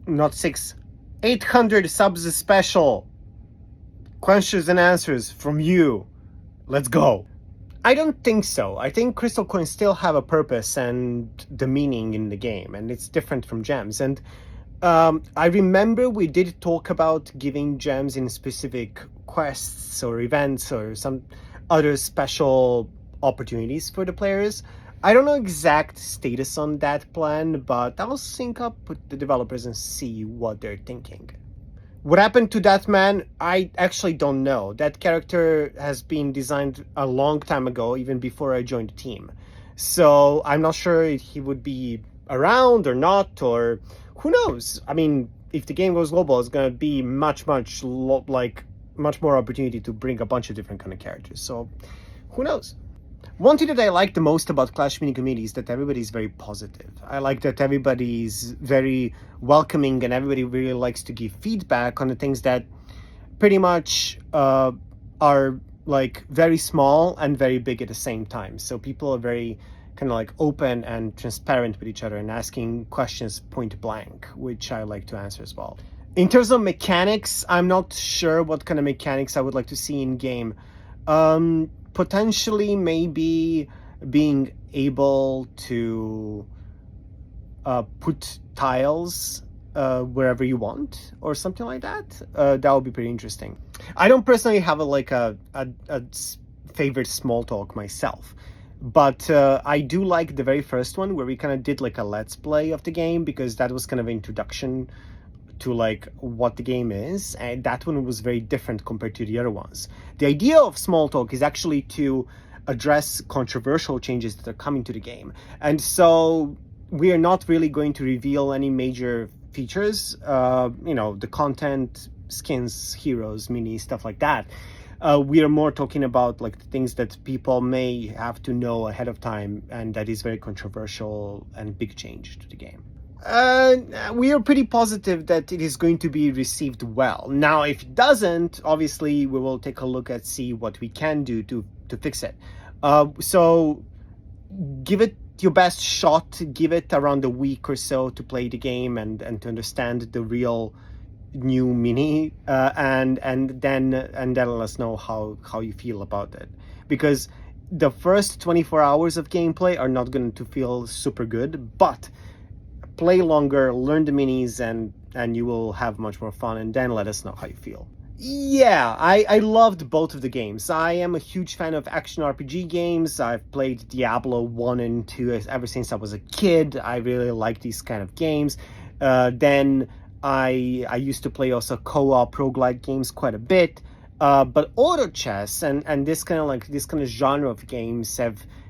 not 6, 800 subs special. Questions and answers from you. Let's go. I don't think so. I think crystal coins still have a purpose and the meaning in the game, and it's different from gems. And I remember we did talk about giving gems in specific quests or events or some other special opportunities for the players. I don't know exact status on that plan, but I'll sync up with the developers and see what they're thinking. What happened to that man, I actually don't know. That character has been designed a long time ago, even before I joined the team. So I'm not sure if he would be around or not, or who knows? I mean, if the game goes global, it's going to be much more opportunity to bring a bunch of different kind of characters. So who knows? One thing that I like the most about Clash Mini community is that everybody's very positive. I like that everybody's very welcoming and everybody really likes to give feedback on the things that pretty much are like very small and very big at the same time. So people are very kind of like open and transparent with each other and asking questions point blank, which I like to answer as well. In terms of mechanics, I'm not sure what kind of mechanics I would like to see in game. Potentially maybe being able to put tiles wherever you want or something like that. That would be pretty interesting. I don't personally have a favorite small talk myself, but I do like the very first one where we kind of did like a let's play of the game, because that was kind of an introduction to like what the game is, and that one was very different compared to the other ones. The idea of small talk is actually to address controversial changes that are coming to the game, and so we are not really going to reveal any major features, the content, skins, heroes, mini, stuff like that. We are more talking about like the things that people may have to know ahead of time, and that is very controversial and big change to the game. We are pretty positive that it is going to be received well. Now, if it doesn't, obviously we will take a look at see what we can do to fix it. So give it your best shot. Give it around a week or so to play the game and to understand the real new mini, and then let us know how you feel about it, because the first 24 hours of gameplay are not going to feel super good, but play longer, learn the minis, and you will have much more fun, and then let us know how you feel. Yeah, I loved both of the games. I am a huge fan of action RPG games. I've played Diablo 1 and 2 ever since I was a kid. I really like these kind of games. Then I used to play also co-op roguelike games quite a bit. But auto chess and this kind of genre of games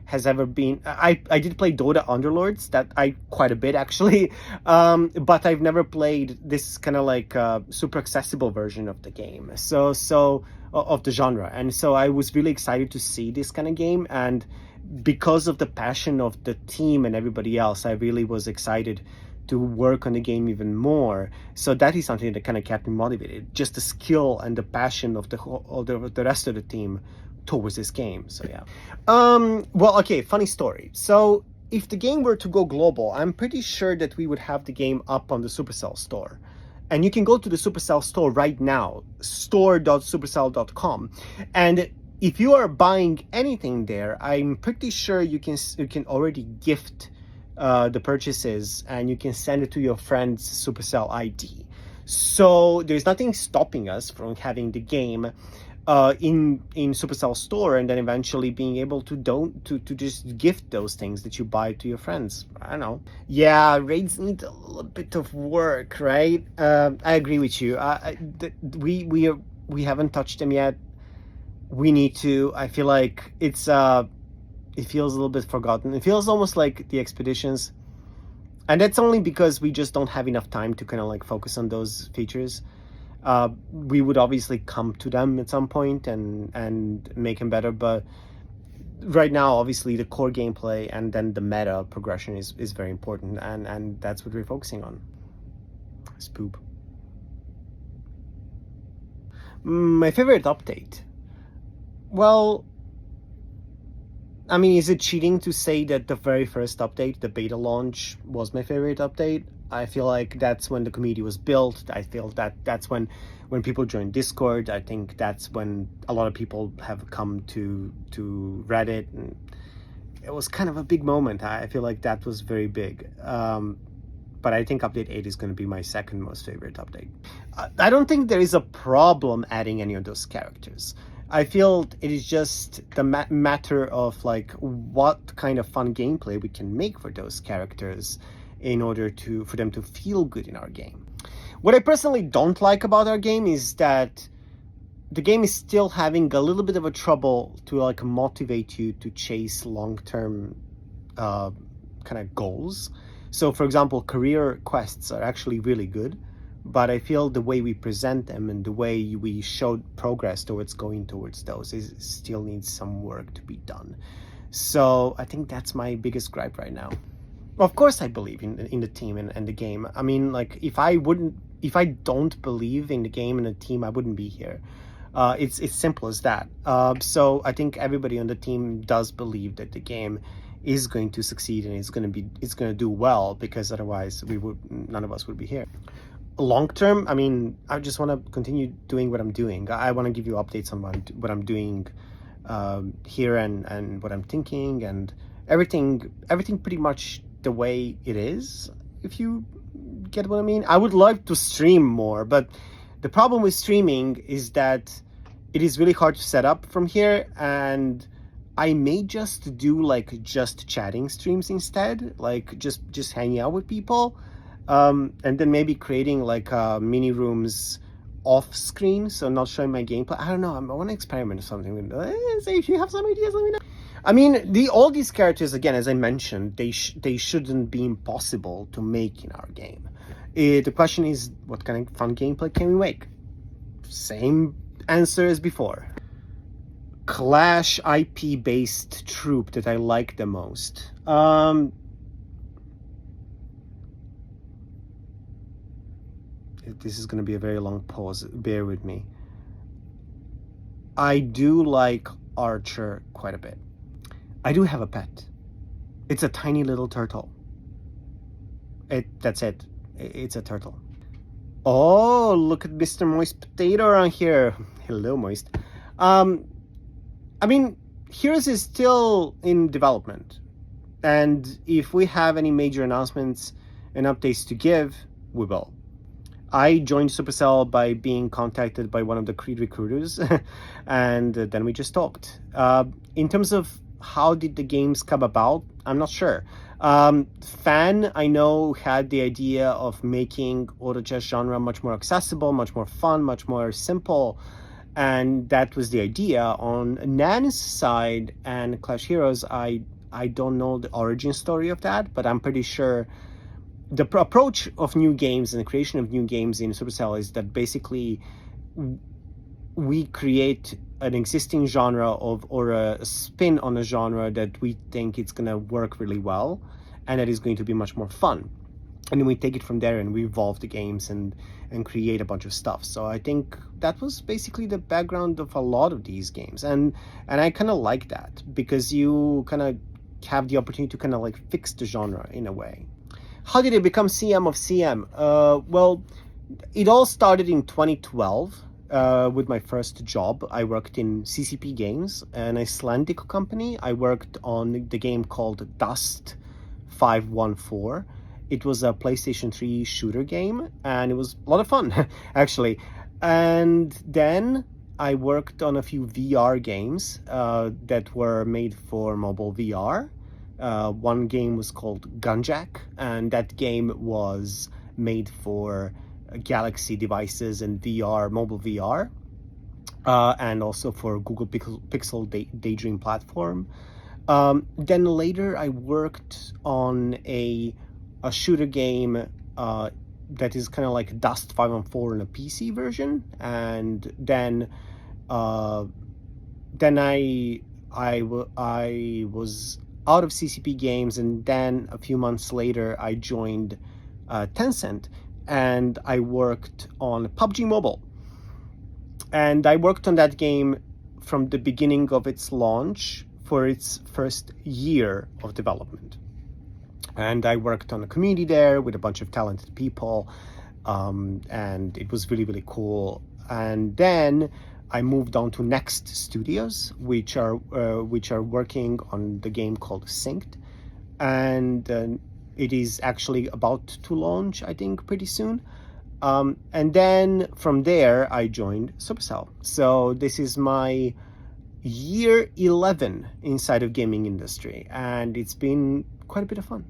has ever been. I did play Dota Underlords, that I quite a bit actually, but I've never played this kind of super accessible version of the game. So of the genre, and so I was really excited to see this kind of game, and because of the passion of the team and everybody else, I really was excited to work on the game even more. So that is something that kind of kept me motivated, just the skill and the passion of the rest of the team towards this game. So yeah. Well, okay, funny story. So if the game were to go global, I'm pretty sure that we would have the game up on the Supercell store. And you can go to the Supercell store right now, store.supercell.com. And if you are buying anything there, I'm pretty sure you can already gift the purchases, and you can send it to your friend's Supercell ID. So there's nothing stopping us from having the game in Supercell store, and then eventually being able to just gift those things that you buy to your friends. I don't know. Yeah, raids need a little bit of work, right? I agree with you. We haven't touched them yet. We need to. I feel like it feels a little bit forgotten. It feels almost like the expeditions, and that's only because we just don't have enough time to kind of focus on those features. We would obviously come to them at some point and make them better, but right now, obviously, the core gameplay and then the meta progression is very important, and that's what we're focusing on. Spoop. My favorite update? Well, I mean, is it cheating to say that the very first update, the beta launch, was my favorite update? I feel like that's when the community was built. I feel that that's when people joined Discord. I think that's when a lot of people have come to Reddit, and it was kind of a big moment. I feel like that was very big. But I think update 8 is going to be my second most favorite update. I don't think there is a problem adding any of those characters. I feel it is just the matter of like what kind of fun gameplay we can make for those characters in order for them to feel good in our game. What I personally don't like about our game is that the game is still having a little bit of a trouble to like motivate you to chase long-term kind of goals. So for example, career quests are actually really good, but I feel the way we present them and the way we show progress towards going towards those still needs some work to be done. So I think that's my biggest gripe right now. Of course I believe in the team and the game. I mean, like, if I don't believe in the game and the team, I wouldn't be here. It's simple as that. So I think everybody on the team does believe that the game is going to succeed and it's going to do well, because otherwise none of us would be here. Long term, I mean, I just want to continue doing what I'm doing. I want to give you updates on what I'm doing here and what I'm thinking, and everything pretty much the way it is, if you get what I mean. I would love to stream more, but the problem with streaming is that it is really hard to set up from here, and I may just do like just chatting streams instead, like just hanging out with people, and then maybe creating like mini rooms off screen, so not showing my gameplay. I don't know, I want to experiment or something. So if you have some ideas, let me know. I mean, all these characters, again, as I mentioned, they shouldn't be impossible to make in our game. The question is, what kind of fun gameplay can we make? Same answer as before. Clash IP based troop that I like the most. This is going to be a very long pause. Bear with me. I do like Archer quite a bit. I do have a pet. It's a tiny little turtle. That's it. It's a turtle. Oh, look at Mr. Moist Potato around here. Hello, Moist. I mean, Heroes is still in development, and if we have any major announcements and updates to give, we will. I joined Supercell by being contacted by one of the Creed recruiters, and then we just talked. In terms of how did the games come about, I'm not sure. Fan, I know, had the idea of making auto chess genre much more accessible, much more fun, much more simple, and that was the idea. On Nan's side and Clash Heroes, I don't know the origin story of that, but I'm pretty sure the approach of new games and the creation of new games in Supercell is that basically we create an existing genre or a spin on a genre that we think it's going to work really well and that is going to be much more fun. And then we take it from there and we evolve the games and create a bunch of stuff. So I think that was basically the background of a lot of these games. And I kind of like that, because you kind of have the opportunity to kind of like fix the genre in a way. How did I become CM of CM? Well, it all started in 2012 with my first job. I worked in CCP Games, an Icelandic company. I worked on the game called Dust 514. It was a PlayStation 3 shooter game, and it was a lot of fun, actually. And then I worked on a few VR games that were made for mobile VR. One game was called Gunjack, and that game was made for Galaxy devices and VR, mobile VR, and also for Google Pixel Daydream platform. Then later I worked on a shooter game that is kind of like Dust 514 in a PC version, and then I was out of CCP Games, and then a few months later I joined Tencent, and I worked on PUBG Mobile. And I worked on that game from the beginning of its launch for its first year of development. and I worked on a community there with a bunch of talented people, and it was really, really cool. And then I moved on to Next Studios, which are working on the game called Synced, and it is actually about to launch, I think, pretty soon. And then from there, I joined Supercell. So this is my year 11 inside of gaming industry, and it's been quite a bit of fun.